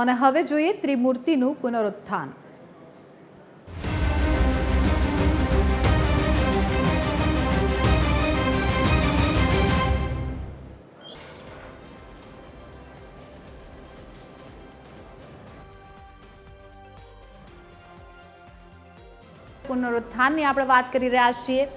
અને હવે જોઈએ ત્રિમૂર્તિનું પુનરુત્થાન। પુનરુત્થાનની આપણે વાત કરી રહ્યા છીએ।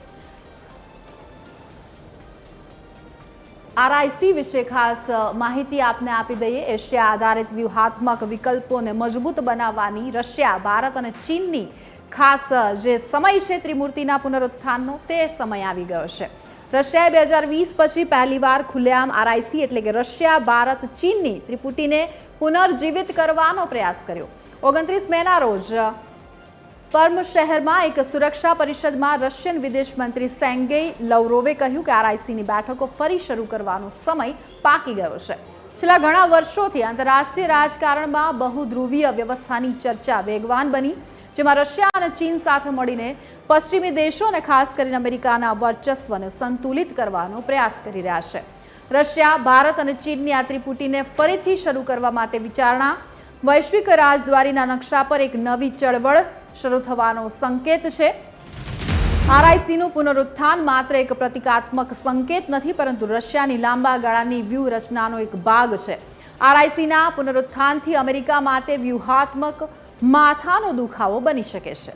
RIC વિશે ખાસ માહિતી આપને આપી દઈએ। એશિયા આધારિત વ્યૂહાત્મક વિકલ્પોને મજબૂત બનાવવાની રશિયા, ભારત અને ચીનની ખાસ જે સમય છે ત્રિમૂર્તિના પુનરુત્થાનનો, તે સમય આવી ગયો છે। રશિયાએ 2020 પછી પહેલીવાર ખુલ્લેઆમ RIC એટલે કે રશિયા, ભારત, ચીનની ત્રિપુટીને પુનર્જીવિત કરવાનો પ્રયાસ કર્યો। 29 મેના રોજ પર્મ શહેરમાં એક સુરક્ષા પરિષદમાં રશિયન વિદેશ મંત્રી સેર્ગેઈ લવરોવે કહ્યું કે RICની બેઠકો ફરી શરૂ કરવાનો સમય પાકી ગયો છે। છેલ્લા ઘણા વર્ષોથી આંતરરાષ્ટ્રીય રાજકારણમાં બહુધ્રુવીય વ્યવસ્થાની ચર્ચા વેગવાન બની, જેમાં રશિયા અને ચીન સાથે મળીને પશ્ચિમી દેશો અને ખાસ કરીને અમેરિકાના વર્ચસ્વને સંતુલિત કરવાનો પ્રયાસ કરી રહ્યા છે। રશિયા, ભારત અને ચીનની આ ત્રિપુટીને ફરીથી શરૂ કરવા માટે વિચારણા વૈશ્વિક રાજદ્વારીના નકશા પર એક નવી ચળવળ શરૂ થવાનો સંકેત છે। RICનું પુનરુત્થાન માત્ર એક પ્રતિકાત્મક સંકેત નથી, પરંતુ રશિયાની લાંબા ગાળાની વ્યૂહરચનાનો એક ભાગ છે। RICના પુનરુત્થાનથી અમેરિકા માટે વ્યૂહાત્મક માથાનો દુખાવો બની શકે છે।